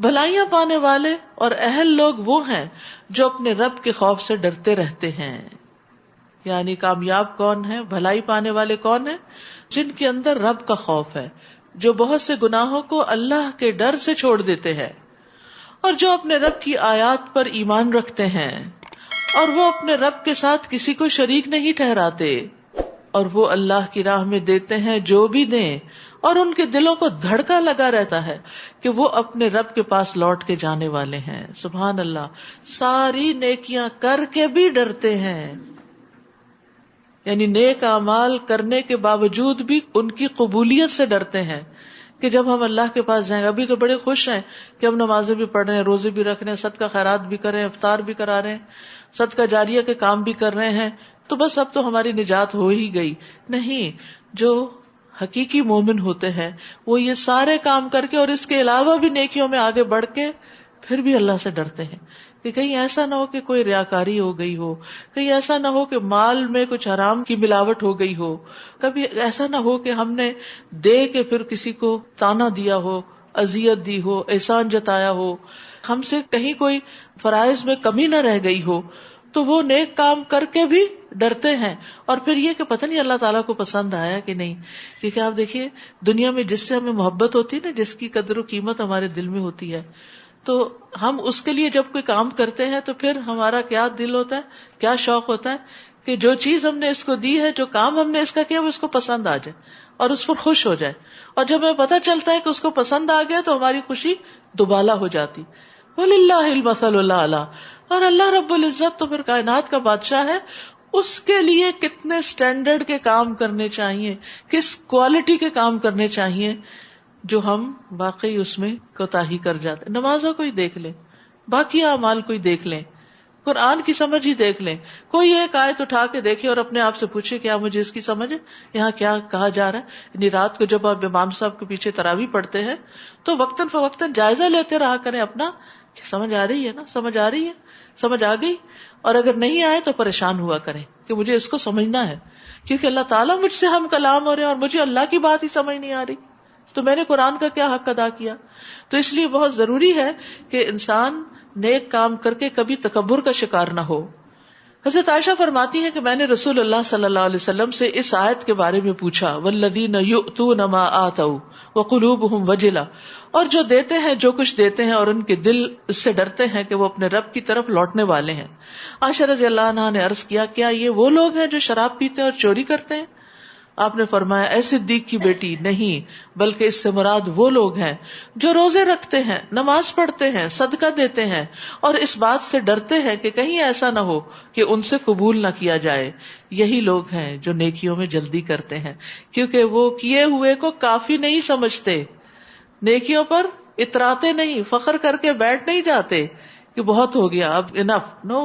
بھلائیاں پانے والے اور اہل لوگ وہ ہیں جو اپنے رب کے خوف سے ڈرتے رہتے ہیں. یعنی کامیاب کون ہے، بھلائی پانے والے کون ہیں؟ جن کے اندر رب کا خوف ہے، جو بہت سے گناہوں کو اللہ کے ڈر سے چھوڑ دیتے ہیں، اور جو اپنے رب کی آیات پر ایمان رکھتے ہیں، اور وہ اپنے رب کے ساتھ کسی کو شریک نہیں ٹھہراتے، اور وہ اللہ کی راہ میں دیتے ہیں جو بھی دیں، اور ان کے دلوں کو دھڑکا لگا رہتا ہے کہ وہ اپنے رب کے پاس لوٹ کے جانے والے ہیں. سبحان اللہ. ساری نیکیاں کر کے بھی ڈرتے ہیں، یعنی نیک اعمال کرنے کے باوجود بھی ان کی قبولیت سے ڈرتے ہیں کہ جب ہم اللہ کے پاس جائیں گے. ابھی تو بڑے خوش ہیں کہ ہم نمازیں بھی پڑھ رہے ہیں، روزے بھی رکھ رہے ہیں، صدقہ خیرات بھی کر رہے ہیں، افطار بھی کرا رہے ہیں، صدقہ جاریہ کے کام بھی کر رہے ہیں، تو بس اب تو ہماری نجات ہو ہی گئی. نہیں، جو حقیقی مومن ہوتے ہیں وہ یہ سارے کام کر کے اور اس کے علاوہ بھی نیکیوں میں آگے بڑھ کے پھر بھی اللہ سے ڈرتے ہیں کہ کہیں ایسا نہ ہو کہ کوئی ریاکاری ہو گئی ہو، کہیں ایسا نہ ہو کہ مال میں کچھ حرام کی ملاوٹ ہو گئی ہو، کبھی ایسا نہ ہو کہ ہم نے دے کے پھر کسی کو تانا دیا ہو، اذیت دی ہو، احسان جتایا ہو، ہم سے کہیں کوئی فرائض میں کمی نہ رہ گئی ہو. تو وہ نیک کام کر کے بھی ڈرتے ہیں. اور پھر یہ کہ پتہ نہیں اللہ تعالیٰ کو پسند آیا کہ نہیں. کیونکہ آپ دیکھیے دنیا میں جس سے ہمیں محبت ہوتی ہے نا، جس کی قدر و قیمت ہمارے دل میں ہوتی ہے، تو ہم اس کے لیے جب کوئی کام کرتے ہیں تو پھر ہمارا کیا دل ہوتا ہے، کیا شوق ہوتا ہے کہ جو چیز ہم نے اس کو دی ہے، جو کام ہم نے اس کا کیا، وہ اس کو پسند آ جائے اور اس پر خوش ہو جائے. اور جب ہمیں پتہ چلتا ہے کہ اس کو پسند آ گیا تو ہماری خوشی دوبالا ہو جاتی. وَلِلَّهِ الْمَثَلُ الْأَعْلَىٰ. اور اللہ رب العزت تو پھر کائنات کا بادشاہ ہے، اس کے لیے کتنے سٹینڈرڈ کے کام کرنے چاہیے، کس کوالٹی کے کام کرنے چاہیے جو ہم واقعی اس میں کوتاہی کر جاتے. نمازوں کو ہی دیکھ لیں، باقی اعمال کو ہی دیکھ لیں، قرآن کی سمجھ ہی دیکھ لیں. کوئی ایک آیت اٹھا کے دیکھے اور اپنے آپ سے پوچھے کیا مجھے اس کی سمجھ ہے، یہاں کیا کہا جا رہا ہے. یعنی رات کو جب آپ امام صاحب کے پیچھے تراویح پڑھتے ہیں تو وقتاً فوقتاً جائزہ لیتے رہا کریں اپنا کہ سمجھ آ رہی ہے نا، سمجھ آ رہی ہے، سمجھ آ گئی. اور اگر نہیں آئے تو پریشان ہوا کریں کہ مجھے اس کو سمجھنا ہے، کیونکہ اللہ تعالیٰ مجھ سے ہم کلام ہو رہے ہیں اور مجھے اللہ کی بات ہی سمجھ نہیں آ رہی، تو میں نے قرآن کا کیا حق ادا کیا. تو اس لیے بہت ضروری ہے کہ انسان نیک کام کر کے کبھی تکبر کا شکار نہ ہو. حضرت عائشہ فرماتی ہے کہ میں نے رسول اللہ صلی اللہ علیہ وسلم سے اس آیت کے بارے میں پوچھا، والذین یؤتون ما آتوا وقلوبهم وجلہ، اور جو دیتے ہیں جو کچھ دیتے ہیں اور ان کے دل اس سے ڈرتے ہیں کہ وہ اپنے رب کی طرف لوٹنے والے ہیں. عائشہ رضی اللہ عنہا نے عرض کیا، کیا یہ وہ لوگ ہیں جو شراب پیتے ہیں اور چوری کرتے ہیں؟ آپ نے فرمایا، اے صدیق کی بیٹی، نہیں، بلکہ اس سے مراد وہ لوگ ہیں جو روزے رکھتے ہیں، نماز پڑھتے ہیں، صدقہ دیتے ہیں، اور اس بات سے ڈرتے ہیں کہ کہیں ایسا نہ ہو کہ ان سے قبول نہ کیا جائے. یہی لوگ ہیں جو نیکیوں میں جلدی کرتے ہیں، کیونکہ وہ کیے ہوئے کو کافی نہیں سمجھتے، نیکیوں پر اتراتے نہیں، فخر کر کے بیٹھ نہیں جاتے کہ بہت ہو گیا، اب انف، نو،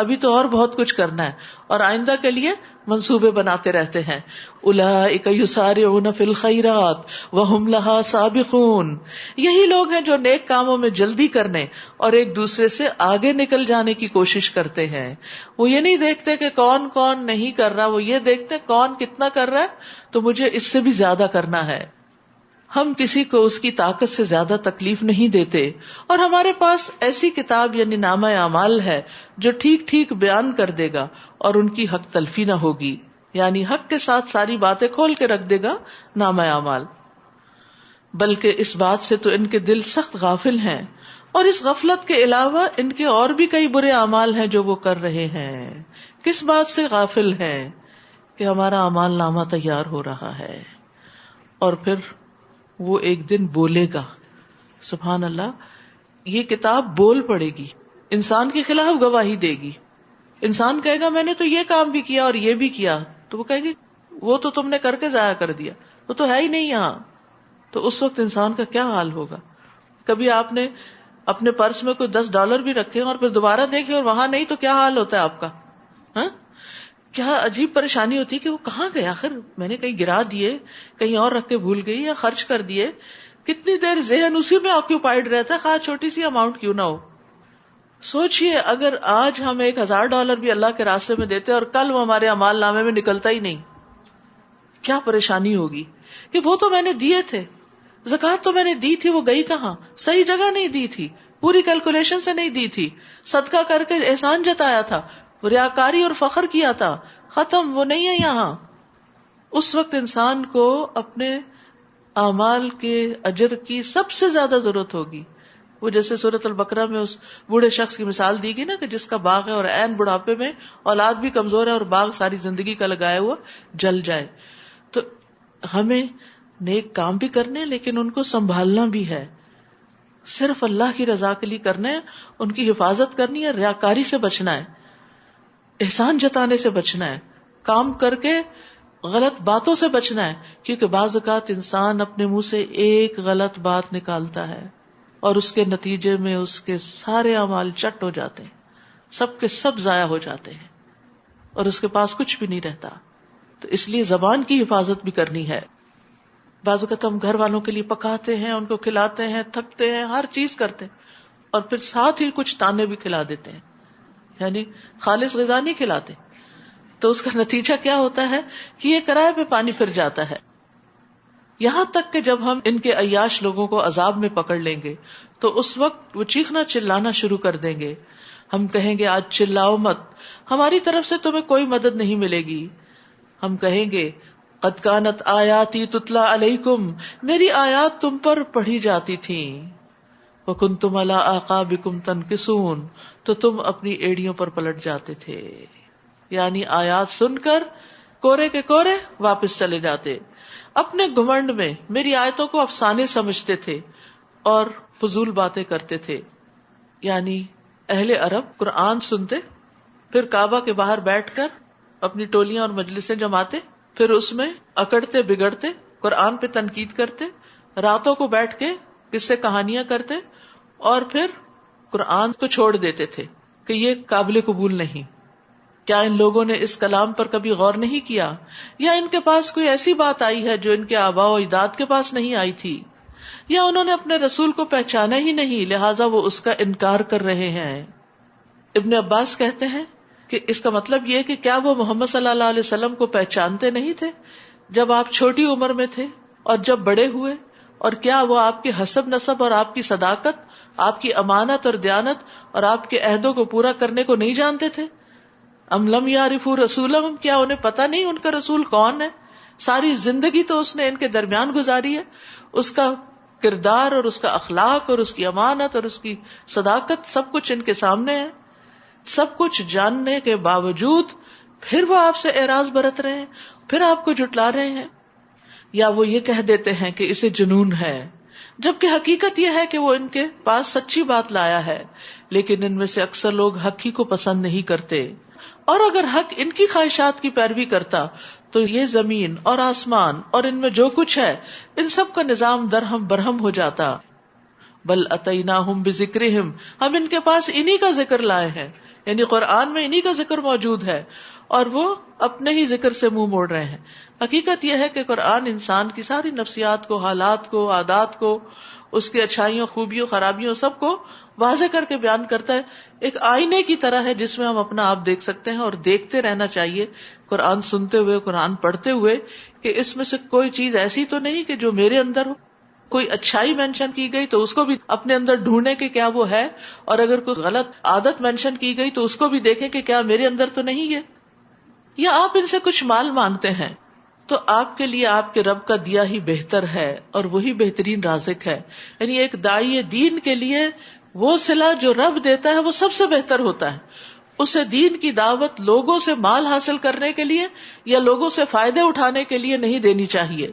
ابھی تو اور بہت کچھ کرنا ہے، اور آئندہ کے لیے منصوبے بناتے رہتے ہیں. اولئک یسارعون فی الخیرات وہم لہا سابقون. یہی لوگ ہیں جو نیک کاموں میں جلدی کرنے اور ایک دوسرے سے آگے نکل جانے کی کوشش کرتے ہیں. وہ یہ نہیں دیکھتے کہ کون کون نہیں کر رہا، وہ یہ دیکھتے کون کتنا کر رہا ہے تو مجھے اس سے بھی زیادہ کرنا ہے. ہم کسی کو اس کی طاقت سے زیادہ تکلیف نہیں دیتے، اور ہمارے پاس ایسی کتاب یعنی نامہ اعمال ہے جو ٹھیک ٹھیک بیان کر دے گا اور ان کی حق تلفی نہ ہوگی، یعنی حق کے ساتھ ساری باتیں کھول کے رکھ دے گا نامہ اعمال. بلکہ اس بات سے تو ان کے دل سخت غافل ہیں، اور اس غفلت کے علاوہ ان کے اور بھی کئی برے اعمال ہیں جو وہ کر رہے ہیں. کس بات سے غافل ہے؟ کہ ہمارا اعمال نامہ تیار ہو رہا ہے اور پھر وہ ایک دن بولے گا. سبحان اللہ، یہ کتاب بول پڑے گی، انسان کے خلاف گواہی دے گی. انسان کہے گا میں نے تو یہ کام بھی کیا اور یہ بھی کیا، تو وہ کہے گی وہ تو تم نے کر کے ضائع کر دیا، وہ تو ہے ہی نہیں یہاں. تو اس وقت انسان کا کیا حال ہوگا؟ کبھی آپ نے اپنے پرس میں کوئی $10 بھی رکھے اور پھر دوبارہ دیکھے اور وہاں نہیں تو کیا حال ہوتا ہے آپ کا؟ ہاں، کیا عجیب پریشانی ہوتی کہ وہ کہاں گئے، آخر میں نے کہیں گرا دیے، کہیں اور رکھ کے بھول گئی یا خرچ کر دیے. کتنی دیر ذہن اسی میں آکیوپائڈ رہتا ہے، خواہ چھوٹی سی اماؤنٹ کیوں نہ ہو. سوچئے اگر آج ہم $1000 بھی اللہ کے راستے میں دیتے اور کل وہ ہمارے اعمال نامے میں نکلتا ہی نہیں، کیا پریشانی ہوگی کہ وہ تو میں نے دیے تھے، زکات تو میں نے دی تھی، وہ گئی کہاں؟ صحیح جگہ نہیں دی تھی، پوری کیلکولیشن سے نہیں دی تھی، صدقہ کر کے احسان جتایا تھا، ریاکاری اور فخر کیا تھا، ختم، وہ نہیں ہے یہاں. اس وقت انسان کو اپنے اعمال کے اجر کی سب سے زیادہ ضرورت ہوگی. وہ جیسے سورۃ البقرہ میں اس بوڑھے شخص کی مثال دی گئی نا کہ جس کا باغ ہے اور عین بڑھاپے میں اولاد بھی کمزور ہے اور باغ ساری زندگی کا لگایا ہوا جل جائے. تو ہمیں نیک کام بھی کرنے لیکن ان کو سنبھالنا بھی ہے، صرف اللہ کی رضا کے لیے کرنا ہے، ان کی حفاظت کرنی ہے، ریاکاری سے بچنا ہے، احسان جتانے سے بچنا ہے، کام کر کے غلط باتوں سے بچنا ہے. کیونکہ بعض اوقات انسان اپنے منہ سے ایک غلط بات نکالتا ہے اور اس کے نتیجے میں اس کے سارے اعمال چٹ ہو جاتے ہیں، سب کے سب ضائع ہو جاتے ہیں اور اس کے پاس کچھ بھی نہیں رہتا. تو اس لیے زبان کی حفاظت بھی کرنی ہے. بعض اوقات ہم گھر والوں کے لیے پکاتے ہیں، ان کو کھلاتے ہیں، تھکتے ہیں، ہر چیز کرتے ہیں اور پھر ساتھ ہی کچھ تانے بھی کھلا دیتے ہیں، یعنی خالص غذا نہیں کھلاتے. تو اس کا نتیجہ کیا ہوتا ہے کہ یہ کرائے پہ پانی پھر جاتا ہے. یہاں تک کہ جب ہم ان کے عیاش لوگوں کو عذاب میں پکڑ لیں گے تو اس وقت وہ چیخنا چلانا شروع کر دیں گے. ہم کہیں گے آج چلاؤ مت، ہماری طرف سے تمہیں کوئی مدد نہیں ملے گی. ہم کہیں گے قد کانت آیاتی تتلا علیکم، میری آیات تم پر پڑھی جاتی تھیں، وکنتم علی اعقابکم تنکسون، تو تم اپنی ایڑیوں پر پلٹ جاتے تھے. یعنی آیات سن کر کورے کے کورے واپس چلے جاتے، اپنے گھمنڈ میں میری آیتوں کو افسانے سمجھتے تھے اور فضول باتیں کرتے تھے. یعنی اہل عرب قرآن سنتے، پھر کعبہ کے باہر بیٹھ کر اپنی ٹولیاں اور مجلسیں جماتے، پھر اس میں اکڑتے بگڑتے، قرآن پہ تنقید کرتے، راتوں کو بیٹھ کے قصے کہانیاں کرتے اور پھر قرآن کو چھوڑ دیتے تھے کہ یہ قابل قبول نہیں. کیا ان لوگوں نے اس کلام پر کبھی غور نہیں کیا؟ یا ان کے پاس کوئی ایسی بات آئی ہے جو ان کے آباء و اجداد کے پاس نہیں آئی تھی؟ یا انہوں نے اپنے رسول کو پہچانا ہی نہیں لہٰذا وہ اس کا انکار کر رہے ہیں. ابن عباس کہتے ہیں کہ اس کا مطلب یہ کہ کیا وہ محمد صلی اللہ علیہ وسلم کو پہچانتے نہیں تھے جب آپ چھوٹی عمر میں تھے اور جب بڑے ہوئے؟ اور کیا وہ آپ کے حسب نسب اور آپ کی صداقت، آپ کی امانت اور دیانت اور آپ کے عہدوں کو پورا کرنے کو نہیں جانتے تھے؟ ام لم یعرفوا رسولہم، کیا انہیں پتہ نہیں ان کا رسول کون ہے؟ ساری زندگی تو اس نے ان کے درمیان گزاری ہے، اس کا کردار اور اس کا اخلاق اور اس کی امانت اور اس کی صداقت سب کچھ ان کے سامنے ہے. سب کچھ جاننے کے باوجود پھر وہ آپ سے اعراض برت رہے ہیں، پھر آپ کو جھٹلا رہے ہیں. یا وہ یہ کہہ دیتے ہیں کہ اسے جنون ہے، جبکہ حقیقت یہ ہے کہ وہ ان کے پاس سچی بات لایا ہے، لیکن ان میں سے اکثر لوگ حق ہی کو پسند نہیں کرتے. اور اگر حق ان کی خواہشات کی پیروی کرتا تو یہ زمین اور آسمان اور ان میں جو کچھ ہے ان سب کا نظام درہم برہم ہو جاتا. بل اتیناہم بذکرہم، ہم ان کے پاس انہی کا ذکر لائے ہیں، یعنی قرآن میں انہی کا ذکر موجود ہے اور وہ اپنے ہی ذکر سے منہ موڑ رہے ہیں. حقیقت یہ ہے کہ قرآن انسان کی ساری نفسیات کو، حالات کو، عادات کو، اس کی اچھائیوں، خوبیوں، خرابیوں سب کو واضح کر کے بیان کرتا ہے. ایک آئینے کی طرح ہے جس میں ہم اپنا آپ دیکھ سکتے ہیں اور دیکھتے رہنا چاہیے قرآن سنتے ہوئے، قرآن پڑھتے ہوئے، کہ اس میں سے کوئی چیز ایسی تو نہیں کہ جو میرے اندر ہو. کوئی اچھائی مینشن کی گئی تو اس کو بھی اپنے اندر ڈھونڈے کہ کیا وہ ہے، اور اگر کوئی غلط عادت مینشن کی گئی تو اس کو بھی دیکھیں کہ کیا میرے اندر تو نہیں ہے. یا آپ ان سے کچھ مال مانگتے ہیں تو آپ کے لیے آپ کے رب کا دیا ہی بہتر ہے اور وہی بہترین رازق ہے. یعنی ایک داعی دین کے لیے وہ صلہ جو رب دیتا ہے وہ سب سے بہتر ہوتا ہے. اسے دین کی دعوت لوگوں سے مال حاصل کرنے کے لیے یا لوگوں سے فائدے اٹھانے کے لیے نہیں دینی چاہیے،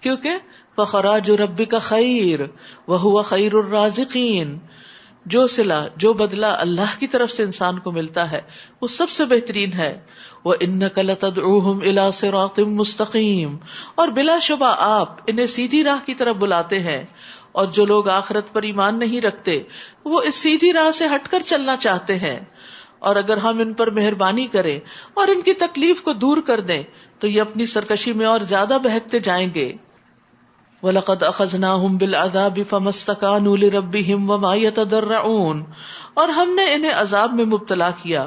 کیونکہ فخراج ربک خیر وہو خیر الرازقین، جو صلہ، جو بدلہ اللہ کی طرف سے انسان کو ملتا ہے وہ سب سے بہترین ہے. وَإِنَّكَ لَتَدْعُوهُمْ إِلَىٰ صِرَاطٍ مُسْتَقِيمٍ، اور بلا شبہ آپ انہیں سیدھی راہ کی طرف بلاتے ہیں. اور جو لوگ آخرت پر ایمان نہیں رکھتے وہ اس سیدھی راہ سے ہٹ کر چلنا چاہتے ہیں، اور اگر ہم ان پر مہربانی کریں اور ان کی تکلیف کو دور کر دیں تو یہ اپنی سرکشی میں اور زیادہ بہکتے جائیں گے. وَلَقَدْ أَخَذْنَاهُمْ بِالْعَذَابِ فَمَا اسْتَكَانُوا لِرَبِّهِمْ وَمَا يَتَضَرَّعُونَ، اور ہم نے انہیں عذاب میں مبتلا کیا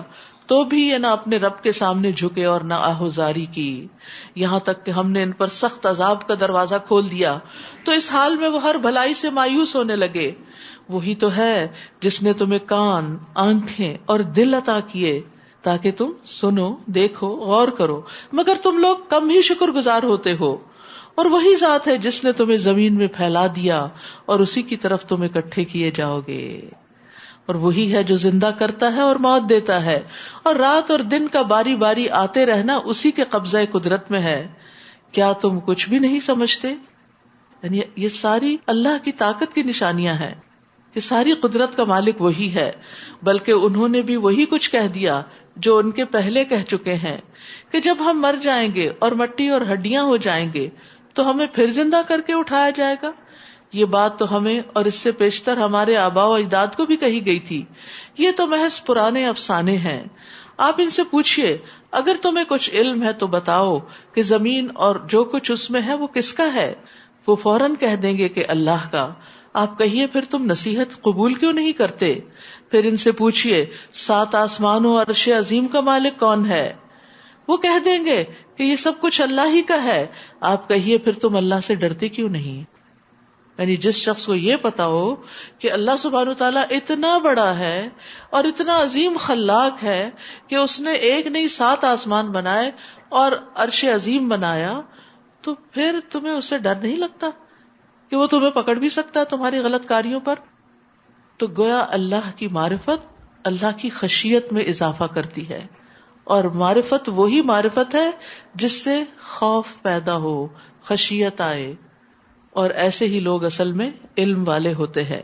تو بھی یہ نہ اپنے رب کے سامنے جھکے اور نہ آہوزاری کی، یہاں تک کہ ہم نے ان پر سخت عذاب کا دروازہ کھول دیا تو اس حال میں وہ ہر بھلائی سے مایوس ہونے لگے۔ وہی تو ہے جس نے تمہیں کان، آنکھیں اور دل عطا کیے تاکہ تم سنو، دیکھو، غور کرو، مگر تم لوگ کم ہی شکر گزار ہوتے ہو۔ اور وہی ذات ہے جس نے تمہیں زمین میں پھیلا دیا اور اسی کی طرف تم اکٹھے کیے جاؤ گے۔ اور وہی ہے جو زندہ کرتا ہے اور موت دیتا ہے، اور رات اور دن کا باری باری آتے رہنا اسی کے قبضہ قدرت میں ہے۔ کیا تم کچھ بھی نہیں سمجھتے؟ یعنی یہ ساری اللہ کی طاقت کی نشانیاں ہیں کہ ساری قدرت کا مالک وہی ہے، بلکہ انہوں نے بھی وہی کچھ کہہ دیا جو ان کے پہلے کہہ چکے ہیں کہ جب ہم مر جائیں گے اور مٹی اور ہڈیاں ہو جائیں گے تو ہمیں پھر زندہ کر کے اٹھایا جائے گا۔ یہ بات تو ہمیں اور اس سے پیشتر ہمارے آباء و اجداد کو بھی کہی گئی تھی، یہ تو محض پرانے افسانے ہیں۔ آپ ان سے پوچھئے اگر تمہیں کچھ علم ہے تو بتاؤ کہ زمین اور جو کچھ اس میں ہے وہ کس کا ہے؟ وہ فوراً کہہ دیں گے کہ اللہ کا۔ آپ کہیے پھر تم نصیحت قبول کیوں نہیں کرتے؟ پھر ان سے پوچھئے 7 آسمانوں اور عرش عظیم کا مالک کون ہے؟ وہ کہہ دیں گے کہ یہ سب کچھ اللہ ہی کا ہے۔ آپ کہیے پھر تم اللہ سے ڈرتے کیوں نہیں؟ یعنی جس شخص کو یہ پتا ہو کہ اللہ سبحانہ وتعالیٰ اتنا بڑا ہے اور اتنا عظیم خلاق ہے کہ اس نے ایک نہیں 7 آسمان بنائے اور عرش عظیم بنایا، تو پھر تمہیں اس سے ڈر نہیں لگتا کہ وہ تمہیں پکڑ بھی سکتا ہے تمہاری غلط کاریوں پر؟ تو گویا اللہ کی معرفت اللہ کی خشیت میں اضافہ کرتی ہے، اور معرفت وہی معرفت ہے جس سے خوف پیدا ہو، خشیت آئے، اور ایسے ہی لوگ اصل میں علم والے ہوتے ہیں۔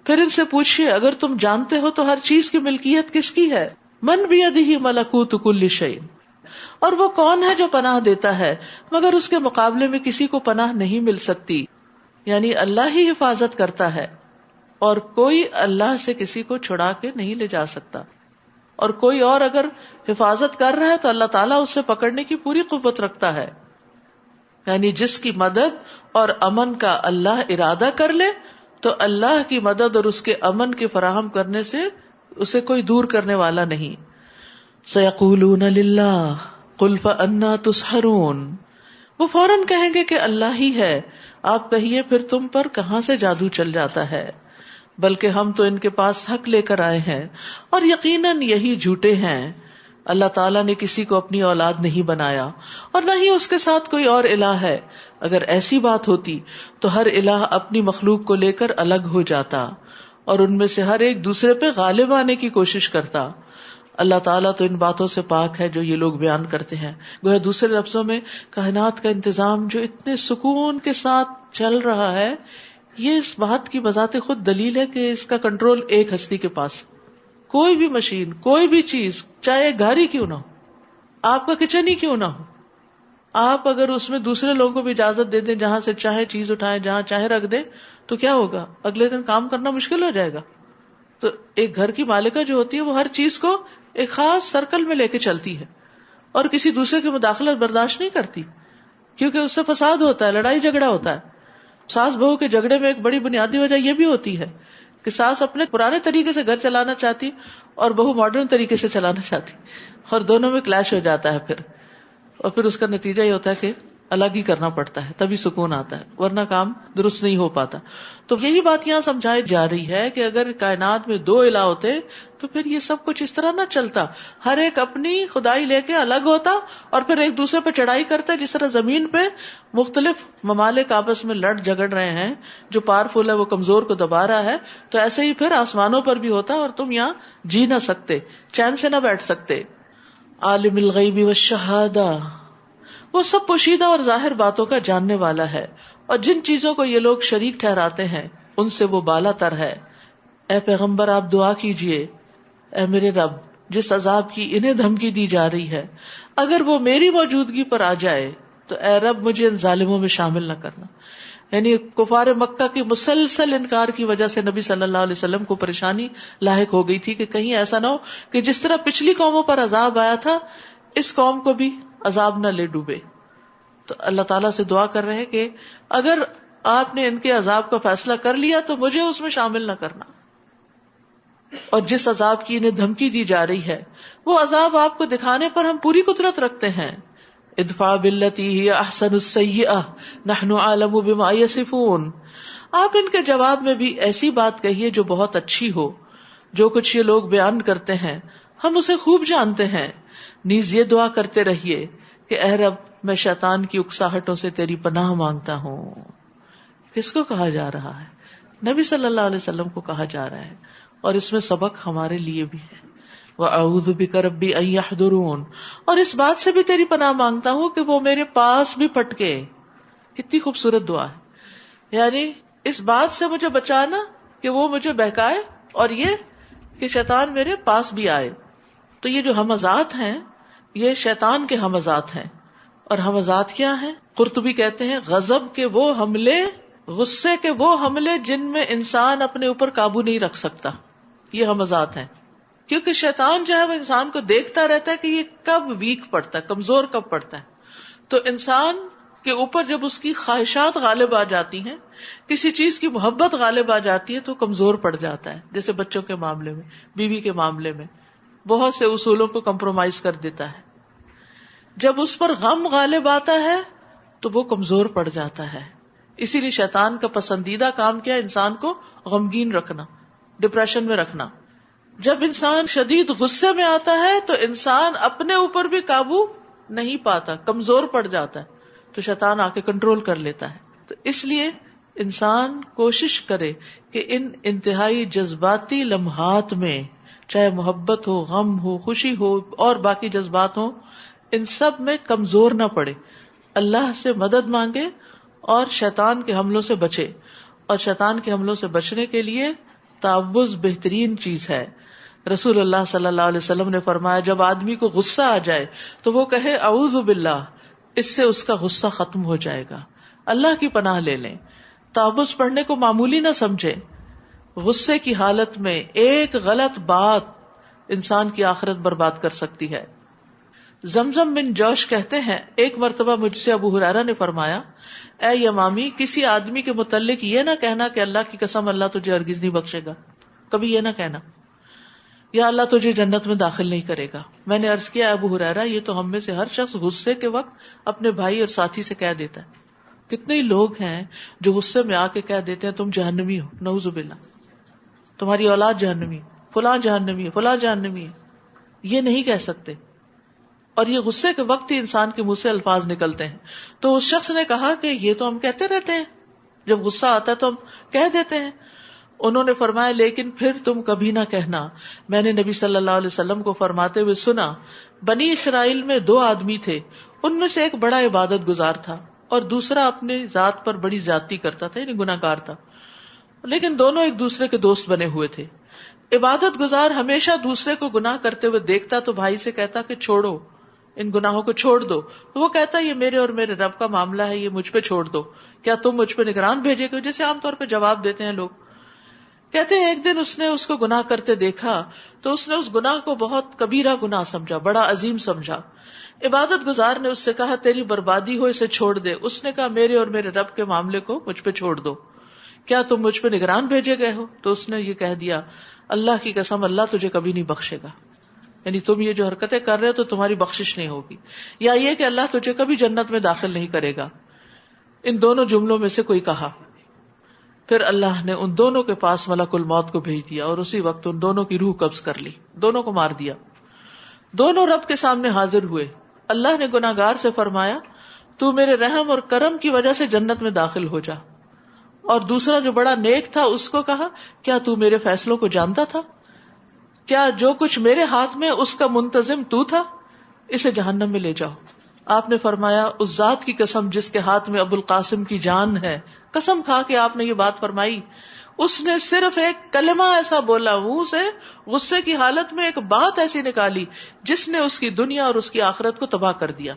پھر ان سے پوچھئے اگر تم جانتے ہو تو ہر چیز کی ملکیت کس کی ہے؟ من بیدہ ملکوت کل شیء، اور وہ کون ہے جو پناہ دیتا ہے مگر اس کے مقابلے میں کسی کو پناہ نہیں مل سکتی، یعنی اللہ ہی حفاظت کرتا ہے اور کوئی اللہ سے کسی کو چھڑا کے نہیں لے جا سکتا، اور کوئی اور اگر حفاظت کر رہا ہے تو اللہ تعالیٰ اس سے پکڑنے کی پوری قوت رکھتا ہے۔ یعنی جس کی مدد اور امن کا اللہ ارادہ کر لے تو اللہ کی مدد اور اس کے امن کے فراہم کرنے سے اسے کوئی دور کرنے والا نہیں۔ سیقولون للہ قل فأنا تسحرون، وہ فوراً کہیں گے کہ اللہ ہی ہے۔ آپ کہیے پھر تم پر کہاں سے جادو چل جاتا ہے؟ بلکہ ہم تو ان کے پاس حق لے کر آئے ہیں اور یقیناً یہی جھوٹے ہیں۔ اللہ تعالیٰ نے کسی کو اپنی اولاد نہیں بنایا اور نہ ہی اس کے ساتھ کوئی اور الہ ہے۔ اگر ایسی بات ہوتی تو ہر الہ اپنی مخلوق کو لے کر الگ ہو جاتا اور ان میں سے ہر ایک دوسرے پہ غالب آنے کی کوشش کرتا۔ اللہ تعالیٰ تو ان باتوں سے پاک ہے جو یہ لوگ بیان کرتے ہیں۔ گویا دوسرے لفظوں میں کائنات کا انتظام جو اتنے سکون کے ساتھ چل رہا ہے، یہ اس بات کی بذات خود دلیل ہے کہ اس کا کنٹرول ایک ہستی کے پاس۔ کوئی بھی مشین، کوئی بھی چیز، چاہے گھر ہی کیوں نہ ہو، آپ کا کچن ہی کیوں نہ ہو، آپ اگر اس میں دوسرے لوگوں کو بھی اجازت دے دیں جہاں سے چاہے چیز اٹھائیں، جہاں چاہے رکھ دیں، تو کیا ہوگا؟ اگلے دن کام کرنا مشکل ہو جائے گا۔ تو ایک گھر کی مالکہ جو ہوتی ہے وہ ہر چیز کو ایک خاص سرکل میں لے کے چلتی ہے اور کسی دوسرے کی مداخلت برداشت نہیں کرتی، کیونکہ اس سے فساد ہوتا ہے، لڑائی جھگڑا ہوتا ہے۔ ساس بہو کے جھگڑے میں ایک بڑی بنیادی وجہ یہ بھی ہوتی ہے کہ ساس اپنے پرانے طریقے سے گھر چلانا چاہتی اور بہو ماڈرن طریقے سے چلانا چاہتی، اور دونوں میں کلیش ہو جاتا ہے اور پھر اس کا نتیجہ یہ ہوتا ہے کہ الگ ہی کرنا پڑتا ہے، تبھی سکون آتا ہے، ورنہ کام درست نہیں ہو پاتا۔ تو یہی بات یہاں سمجھائی جا رہی ہے کہ اگر کائنات میں 2 الہ ہوتے تو پھر یہ سب کچھ اس طرح نہ چلتا، ہر ایک اپنی خدائی لے کے الگ ہوتا اور پھر ایک دوسرے پہ چڑھائی کرتا۔ جس طرح زمین پہ مختلف ممالک آپس میں لڑ جھگڑ رہے ہیں، جو پاورفل ہے وہ کمزور کو دبا رہا ہے، تو ایسے ہی پھر آسمانوں پر بھی ہوتا اور تم یہاں جی نہ سکتے، چین سے نہ بیٹھ سکتے۔ عالم الغیب والشہادہ، وہ سب پوشیدہ اور ظاہر باتوں کا جاننے والا ہے، اور جن چیزوں کو یہ لوگ شریک ٹھہراتے ہیں ان سے وہ بالا تر ہے۔ اے پیغمبر آپ دعا کیجئے، اے میرے رب جس عذاب کی انہیں دھمکی دی جا رہی ہے، اگر وہ میری موجودگی پر آ جائے تو اے رب مجھے ان ظالموں میں شامل نہ کرنا۔ یعنی کفار مکہ کی مسلسل انکار کی وجہ سے نبی صلی اللہ علیہ وسلم کو پریشانی لاحق ہو گئی تھی کہ کہیں ایسا نہ ہو کہ جس طرح پچھلی قوموں پر عذاب آیا تھا اس قوم کو بھی عذاب نہ لے ڈوبے۔ تو اللہ تعالیٰ سے دعا کر رہے کہ اگر آپ نے ان کے عذاب کا فیصلہ کر لیا تو مجھے اس میں شامل نہ کرنا۔ اور جس عذاب کی انہیں دھمکی دی جا رہی ہے وہ عذاب آپ کو دکھانے پر ہم پوری قدرت رکھتے ہیں. ادفع باللتی ہی احسن السیئہ نحن اعلم بما یصفون. آپ ان کے جواب میں بھی ایسی بات کہیے جو بہت اچھی ہو. جو کچھ یہ لوگ بیان کرتے ہیں ہم اسے خوب جانتے ہیں. نیز یہ دعا کرتے رہیے کہ اے رب میں شیطان کی اکساہٹوں سے تیری پناہ مانگتا ہوں. کس کو کہا جا رہا ہے؟ نبی صلی اللہ علیہ وسلم کو کہا جا رہا ہے. اور اس میں سبق ہمارے لیے بھی ہے. وَأَعُوذُ بِكَ رَبِّ أَن يَحْضُرُونَ. اور اس بات سے بھی تیری پناہ مانگتا ہوں کہ وہ میرے پاس بھی پھٹکے. کتنی خوبصورت دعا ہے. یعنی اس بات سے مجھے بچانا کہ وہ مجھے بہکائے، اور یہ کہ شیطان میرے پاس بھی آئے. تو یہ جو ہمزات ہیں یہ شیطان کے ہمزات ہیں. اور ہمزات کیا ہیں؟ قرطبی کہتے ہیں غضب کے وہ حملے، غصے کے وہ حملے جن میں انسان اپنے اوپر قابو نہیں رکھ سکتا. یہ ہمزات ہیں. کیونکہ شیطان جو ہے وہ انسان کو دیکھتا رہتا ہے کہ یہ کب ویک پڑتا ہے، کمزور کب پڑتا ہے. تو انسان کے اوپر جب اس کی خواہشات غالب آ جاتی ہیں، کسی چیز کی محبت غالب آ جاتی ہے تو کمزور پڑ جاتا ہے. جیسے بچوں کے معاملے میں، بیوی کے معاملے میں بہت سے اصولوں کو کمپرومائز کر دیتا ہے. جب اس پر غم غالب آتا ہے تو وہ کمزور پڑ جاتا ہے. اسی لیے شیطان کا پسندیدہ کام کیا ہے؟ انسان کو غمگین رکھنا، ڈپریشن میں رکھنا. جب انسان شدید غصے میں آتا ہے تو انسان اپنے اوپر بھی قابو نہیں پاتا، کمزور پڑ جاتا ہے. تو شیطان آ کے کنٹرول کر لیتا ہے. تو اس لیے انسان کوشش کرے کہ ان انتہائی جذباتی لمحات میں، چاہے محبت ہو، غم ہو، خوشی ہو اور باقی جذبات ہوں، ان سب میں کمزور نہ پڑے. اللہ سے مدد مانگے اور شیطان کے حملوں سے بچے. اور شیطان کے حملوں سے بچنے کے لیے تعوذ بہترین چیز ہے. رسول اللہ صلی اللہ علیہ وسلم نے فرمایا جب آدمی کو غصہ آ جائے تو وہ کہے اعوذ باللہ، اس سے اس کا غصہ ختم ہو جائے گا. اللہ کی پناہ لے لیں. تعوذ پڑھنے کو معمولی نہ سمجھے. غصے کی حالت میں ایک غلط بات انسان کی آخرت برباد کر سکتی ہے. زمزم بن جوش کہتے ہیں ایک مرتبہ مجھ سے ابو ہریرہ نے فرمایا اے یمامی، کسی آدمی کے متعلق یہ نہ کہنا کہ اللہ کی قسم اللہ تجھے ہرگز نہیں بخشے گا. کبھی یہ نہ کہنا یا اللہ تجھے جنت میں داخل نہیں کرے گا. میں نے عرض کیا ابو ہریرہ یہ تو ہم میں سے ہر شخص غصے کے وقت اپنے بھائی اور ساتھی سے کہہ دیتا ہے. کتنے ہی لوگ ہیں جو غصے میں آ کے کہہ دیتے ہیں تم جہنمی ہو، نعوذ باللہ، تمہاری اولاد جہنمی، فلاں جہنمی ہے، فلاں جہنمی ہے. یہ نہیں کہہ سکتے. اور یہ غصے کے وقت ہی انسان کے منہ سے الفاظ نکلتے ہیں. تو اس شخص نے کہا کہ یہ تو ہم کہتے رہتے ہیں، جب غصہ آتا ہے تو ہم کہہ دیتے ہیں. انہوں نے فرمایا لیکن پھر تم کبھی نہ کہنا میں نے نبی صلی اللہ علیہ وسلم کو فرماتے ہوئے سنا، بنی اسرائیل میں 2 آدمی تھے، ان میں سے ایک بڑا عبادت گزار تھا اور دوسرا اپنی ذات پر بڑی زیادتی کرتا تھا، یعنی گناہ گار تھا، لیکن دونوں ایک دوسرے کے دوست بنے ہوئے تھے. عبادت گزار ہمیشہ دوسرے کو گناہ کرتے ہوئے دیکھتا تو بھائی سے کہتا کہ چھوڑو، ان گناہوں کو چھوڑ دو. تو وہ کہتا یہ میرے اور میرے رب کا معاملہ ہے، یہ مجھ پہ چھوڑ دو، کیا تم مجھ پہ نگران بھیجے گے؟ جیسے عام طور پہ جواب دیتے ہیں لوگ. کہتے ہیں ایک دن اس نے اس کو گناہ کرتے دیکھا تو اس نے اس گناہ کو بہت کبیرہ گناہ سمجھا، بڑا عظیم سمجھا. عبادت گزار نے اس سے کہا تیری بربادی ہو، اسے چھوڑ دے. اس نے کہا میرے اور میرے رب کے معاملے کو مجھ پہ چھوڑ دو، کیا تم مجھ پہ نگران بھیجے گئے ہو؟ تو اس نے یہ کہہ دیا اللہ کی قسم اللہ تجھے کبھی نہیں بخشے گا، یعنی تم یہ جو حرکتیں کر رہے ہو تو تمہاری بخشش نہیں ہوگی، یا یہ کہ اللہ تجھے کبھی جنت میں داخل نہیں کرے گا. ان دونوں جملوں میں سے کوئی کہا. پھر اللہ نے ان دونوں کے پاس ملک الموت کو بھیج دیا اور اسی وقت ان دونوں کی روح قبض کر لی، دونوں کو مار دیا. دونوں رب کے سامنے حاضر ہوئے. اللہ نے گناہگار سے فرمایا تو میرے رحم اور کرم کی وجہ سے جنت میں داخل ہو جا. اور دوسرا جو بڑا نیک تھا اس کو کہا کیا تو میرے فیصلوں کو جانتا تھا؟ کیا جو کچھ میرے ہاتھ میں اس کا منتظم تو تھا؟ اسے جہنم میں لے جاؤ. آپ نے فرمایا اس ذات کی قسم جس کے ہاتھ میں ابو القاسم کی جان ہے، قسم کھا کے آپ نے یہ بات فرمائی. اس نے صرف ایک کلمہ ایسا بولا، منہ سے غصے کی حالت میں ایک بات ایسی نکالی جس نے اس کی دنیا اور اس کی آخرت کو تباہ کر دیا.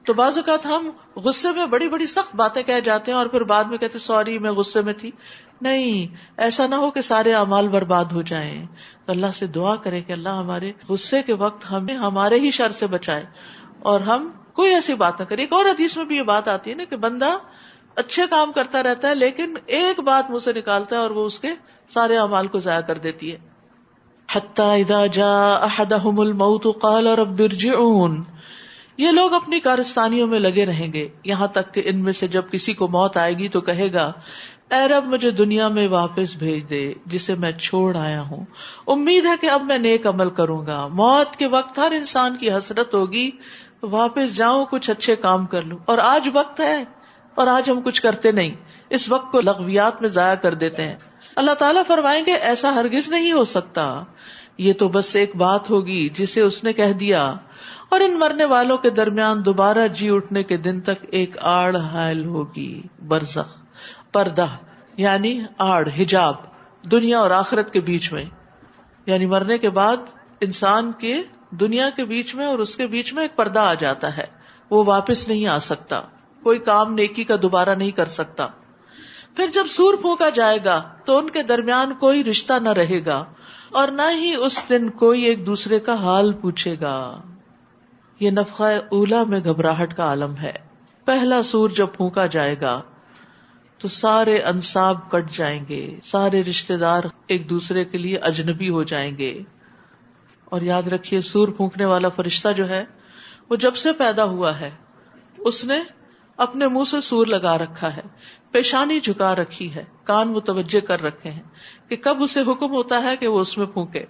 تو بعض اوقات ہم غصے میں بڑی بڑی سخت باتیں کہہ جاتے ہیں اور پھر بعد میں کہتے سوری میں غصے میں تھی. نہیں، ایسا نہ ہو کہ سارے اعمال برباد ہو جائیں. تو اللہ سے دعا کرے کہ اللہ ہمارے غصے کے وقت ہمیں ہمارے ہی شر سے بچائے اور ہم کوئی ایسی بات نہ کرے. ایک اور حدیث میں بھی یہ بات آتی ہے نا کہ بندہ اچھے کام کرتا رہتا ہے لیکن ایک بات منہ سے نکالتا ہے اور وہ اس کے سارے اعمال کو ضائع کر دیتی ہے. حتی اذا جاء احدهم الموت قال رب ارجعون. یہ لوگ اپنی کارستانیوں میں لگے رہیں گے یہاں تک کہ ان میں سے جب کسی کو موت آئے گی تو کہے گا اے رب مجھے دنیا میں واپس بھیج دے جسے میں چھوڑ آیا ہوں. امید ہے کہ اب میں نیک عمل کروں گا. موت کے وقت ہر انسان کی حسرت ہوگی واپس جاؤں کچھ اچھے کام کر لوں. اور آج وقت ہے اور آج ہم کچھ کرتے نہیں, اس وقت کو لغویات میں ضائع کر دیتے ہیں. اللہ تعالیٰ فرمائیں گے ایسا ہرگز نہیں ہو سکتا, یہ تو بس ایک بات ہوگی جسے اس نے کہہ دیا. اور ان مرنے والوں کے درمیان دوبارہ جی اٹھنے کے دن تک ایک آڑ حائل ہوگی, برزخ, پردہ یعنی آڑ, حجاب, دنیا اور آخرت کے بیچ میں. یعنی مرنے کے بعد انسان کے دنیا کے بیچ میں اور اس کے بیچ میں ایک پردہ آ جاتا ہے, وہ واپس نہیں آ سکتا, کوئی کام نیکی کا دوبارہ نہیں کر سکتا. پھر جب سور پھونکا جائے گا تو ان کے درمیان کوئی رشتہ نہ رہے گا اور نہ ہی اس دن کوئی ایک دوسرے کا حال پوچھے گا. یہ نفخہ اولا میں گھبراہٹ کا عالم ہے. پہلا سور جب پھونکا جائے گا تو سارے انساب کٹ جائیں گے, سارے رشتہ دار ایک دوسرے کے لیے اجنبی ہو جائیں گے. اور یاد رکھیے سور پھونکنے والا فرشتہ جو ہے وہ جب سے پیدا ہوا ہے اس نے اپنے منہ سے سور لگا رکھا ہے, پیشانی جھکا رکھی ہے, کان متوجہ کر رکھے ہیں کہ کب اسے حکم ہوتا ہے کہ وہ اس میں پھونکے.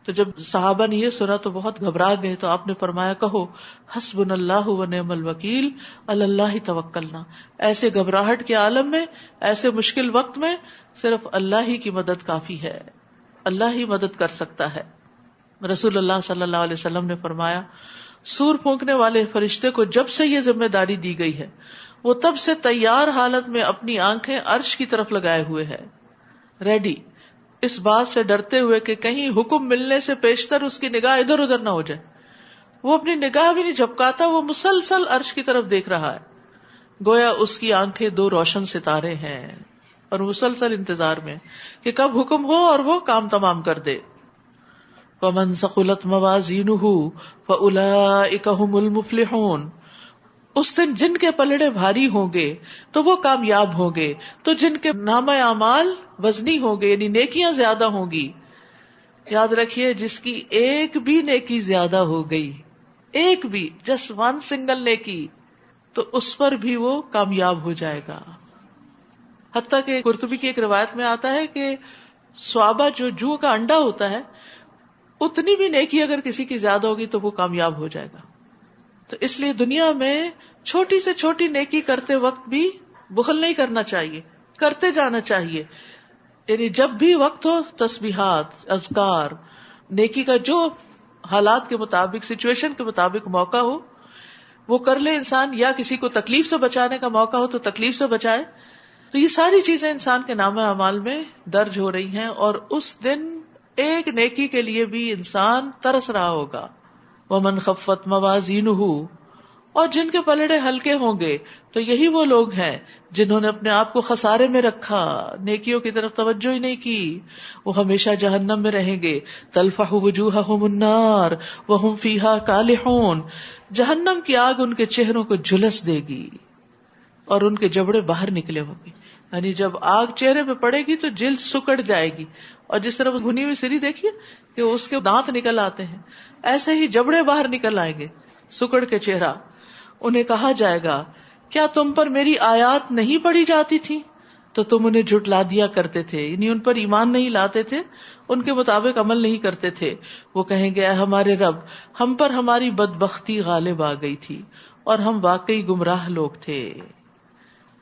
تو جب صحابہ نے یہ سنا تو بہت گھبرا گئے, تو آپ نے فرمایا کہو حسبنا اللہ و نعم الوکیل علی اللہ توکلنا. ایسے گھبراہٹ کے عالم میں, ایسے مشکل وقت میں صرف اللہ ہی کی مدد کافی ہے, اللہ ہی مدد کر سکتا ہے. رسول اللہ صلی اللہ علیہ وسلم نے فرمایا سور پھونکنے والے فرشتے کو جب سے یہ ذمہ داری دی گئی ہے وہ تب سے تیار حالت میں اپنی آنکھیں عرش کی طرف لگائے ہوئے ہے, ریڈی, اس بات سے ڈرتے ہوئے کہ کہیں حکم ملنے سے پیشتر اس کی نگاہ ادھر ادھر نہ ہو جائے. وہ اپنی نگاہ بھی نہیں جھپکاتا, وہ مسلسل عرش کی طرف دیکھ رہا ہے, گویا اس کی آنکھیں دو روشن ستارے ہیں اور مسلسل انتظار میں کہ کب حکم ہو اور وہ کام تمام کر دے. وَمَن ثَقُلَتْ مَوَازِينُهُ فَأُولَئِكَ هُمُ الْمُفْلِحُونَ. اس دن جن کے پلڑے بھاری ہوں گے تو وہ کامیاب ہوں گے, تو جن کے نامہ اعمال وزنی ہوں گے یعنی نیکیاں زیادہ ہوں گی. یاد رکھیے جس کی ایک بھی نیکی زیادہ ہو گئی, ایک بھی, جسٹ ون سنگل نیکی, تو اس پر بھی وہ کامیاب ہو جائے گا. حتیٰ کہ قرطبی کی ایک روایت میں آتا ہے کہ صوابہ جو جوہ کا انڈا ہوتا ہے اتنی بھی نیکی اگر کسی کی زیادہ ہوگی تو وہ کامیاب ہو جائے گا. تو اس لیے دنیا میں چھوٹی سے چھوٹی نیکی کرتے وقت بھی بخل نہیں کرنا چاہیے, کرتے جانا چاہیے. یعنی جب بھی وقت ہو تسبیحات, اذکار, نیکی کا جو حالات کے مطابق, سچویشن کے مطابق موقع ہو وہ کر لے انسان, یا کسی کو تکلیف سے بچانے کا موقع ہو تو تکلیف سے بچائے. تو یہ ساری چیزیں انسان کے نامہ اعمال میں درج ہو رہی ہیں اور اس دن ایک نیکی کے لیے بھی انسان ترس رہا ہوگا. وَمَنْ خَفَّتْ مَوَازِينُهُ, اور جن کے پلڑے ہلکے ہوں گے تو یہی وہ لوگ ہیں جنہوں نے اپنے آپ کو خسارے میں رکھا, نیکیوں کی طرف توجہ ہی نہیں کی, وہ ہمیشہ جہنم میں رہیں گے. تلفح وجوہہم النار وہم فیہا کالحون, جہنم کی آگ ان کے چہروں کو جھلس دے گی اور ان کے جبڑے باہر نکلے ہوں گے. یعنی جب آگ چہرے پہ پڑے گی تو جلد سکڑ جائے گی, اور جس طرح بھنی ہوئی سری دیکھیے کہ اس کے دانت نکل آتے ہیں, ایسے ہی جبڑے باہر نکل آئیں گے سکڑ کے چہرہ. انہیں کہا جائے گا کیا تم پر میری آیات نہیں پڑھی جاتی تھی تو تم انہیں جھٹلا دیا کرتے تھے, یعنی ان پر ایمان نہیں لاتے تھے, ان کے مطابق عمل نہیں کرتے تھے. وہ کہیں گے اے ہمارے رب, ہم پر ہماری بدبختی غالب آ گئی تھی اور ہم واقعی گمراہ لوگ تھے.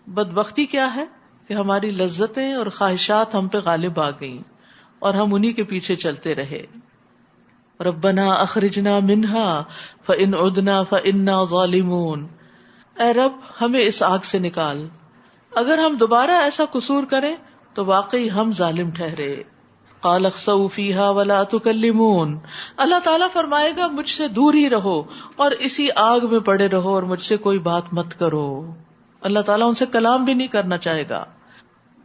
بدبختی کیا ہے کہ ہماری لذتیں اور خواہشات ہم پہ غالب آ گئیں اور ہم انہی کے پیچھے چلتے رہے. ربنا اخرجنا منها فإن عدنا فإنا ظالمون. اے رب ہمیں اس آگ سے نکال, اگر ہم دوبارہ ایسا قصور کریں تو واقعی ہم ظالم ٹھہرے. قال اخسؤوا فيها ولا تكلمون. اللہ تعالیٰ فرمائے گا مجھ سے دور ہی رہو اور اسی آگ میں پڑے رہو اور مجھ سے کوئی بات مت کرو. اللہ تعالیٰ ان سے کلام بھی نہیں کرنا چاہے گا.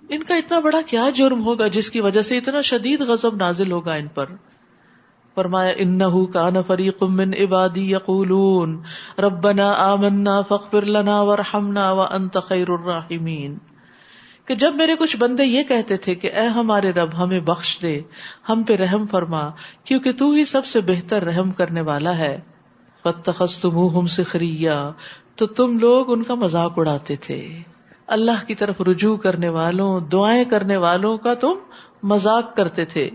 ان کا اتنا بڑا کیا جرم ہوگا جس کی وجہ سے اتنا شدید غضب نازل ہوگا ان پر. فرمایا انہ کان فریق من عبادی یقولون ربنا آمنا فاغفر لنا وارحمنا وانت خیر الراحمین. کہ جب میرے کچھ بندے یہ کہتے تھے کہ اے ہمارے رب ہمیں بخش دے، ہم پہ رحم فرما، کیونکہ تو ہی سب سے بہتر رحم کرنے والا ہے، فاتخذتموہم سخریا، تو تم لوگ ان کا مذاق اڑاتے تھے. اللہ کی طرف رجوع کرنے والوں، دعائیں کرنے والوں کا تم مذاق کرتے تھے،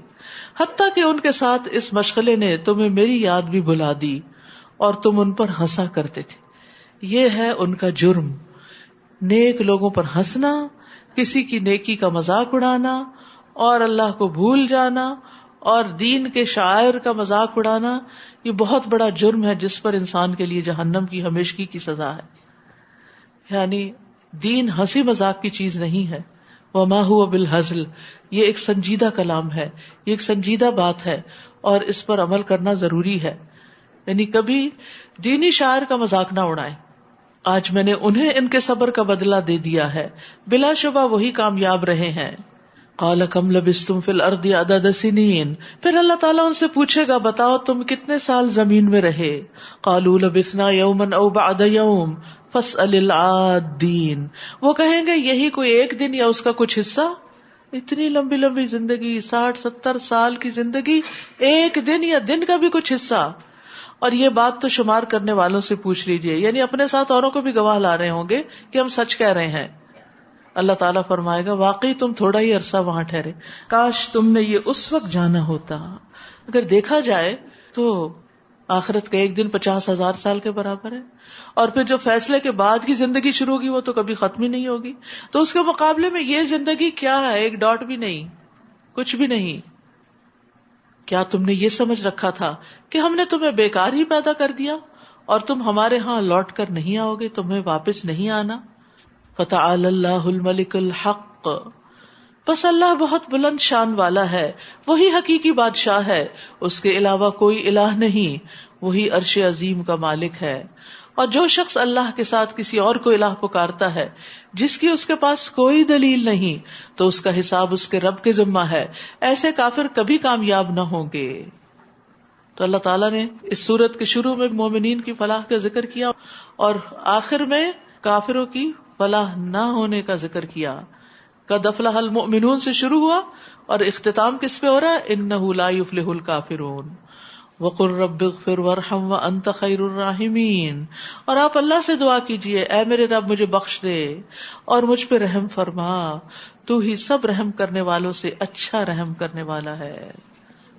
حتیٰ کہ ان کے ساتھ اس مشغلے نے تمہیں میری یاد بھی بھلا دی اور تم ان پر ہنسا کرتے تھے. یہ ہے ان کا جرم، نیک لوگوں پر ہنسنا، کسی کی نیکی کا مذاق اڑانا اور اللہ کو بھول جانا اور دین کے شاعر کا مذاق اڑانا. یہ بہت بڑا جرم ہے جس پر انسان کے لیے جہنم کی ہمیشگی کی سزا ہے. یعنی دین ہنسی مذاق کی چیز نہیں ہے. وما هو بالہزل، یہ ایک سنجیدہ کلام ہے، یہ ایک سنجیدہ بات ہے اور اس پر عمل کرنا ضروری ہے. یعنی کبھی دینی شاعر کا مذاق نہ اڑائیں. آج میں نے انہیں ان کے صبر کا بدلہ دے دیا ہے، بلا شبہ وہی کامیاب رہے ہیں. قال کم لبثتم فی الارض عدد سنین، پھر اللہ تعالیٰ ان سے پوچھے گا بتاؤ تم کتنے سال زمین میں رہے. قالوا لبثنا یوما او بعد یوم فاسأل العادین، وہ کہیں گے یہی کوئی ایک دن یا اس کا کچھ حصہ. اتنی لمبی لمبی زندگی، 60-70 سال کی زندگی، ایک دن یا دن کا بھی کچھ حصہ. اور یہ بات تو شمار کرنے والوں سے پوچھ لیجئے، یعنی اپنے ساتھ اوروں کو بھی گواہ لا رہے ہوں گے کہ ہم سچ کہہ رہے ہیں. اللہ تعالیٰ فرمائے گا واقعی تم تھوڑا ہی عرصہ وہاں ٹھہرے، کاش تم نے یہ اس وقت جانا ہوتا. اگر دیکھا جائے تو آخرت کا ایک دن 50,000 سال کے برابر ہے، اور پھر جو فیصلے کے بعد کی زندگی شروع ہوگی وہ تو کبھی ختم ہی نہیں ہوگی. تو اس کے مقابلے میں یہ زندگی کیا ہے؟ ایک ڈاٹ بھی نہیں، کچھ بھی نہیں. کیا تم نے یہ سمجھ رکھا تھا کہ ہم نے تمہیں بیکار ہی پیدا کر دیا اور تم ہمارے ہاں لوٹ کر نہیں آؤ گے، تمہیں واپس نہیں آنا؟ فتعالی اللہ الملک الحق، بس اللہ بہت بلند شان والا ہے، وہی حقیقی بادشاہ ہے، اس کے علاوہ کوئی الہ نہیں، وہی عرش عظیم کا مالک ہے. اور جو شخص اللہ کے ساتھ کسی اور کو الہ پکارتا ہے جس کی اس کے پاس کوئی دلیل نہیں، تو اس کا حساب اس کے رب کے ذمہ ہے. ایسے کافر کبھی کامیاب نہ ہوں گے. تو اللہ تعالیٰ نے اس سورت کے شروع میں مومنین کی فلاح کا ذکر کیا اور آخر میں کافروں کی فلاح نہ ہونے کا ذکر کیا. قد افلح المؤمنون سے شروع ہوا اور اختتام کس پہ ہو رہا ہے؟ انہ لا یفلح الکافرون وقل رب اغفر وارحم وانت خیر الراحمین. اور آپ اللہ سے دعا کیجئے اے میرے رب مجھے بخش دے اور مجھ پہ رحم فرما، تو ہی سب رحم کرنے والوں سے اچھا رحم کرنے والا ہے.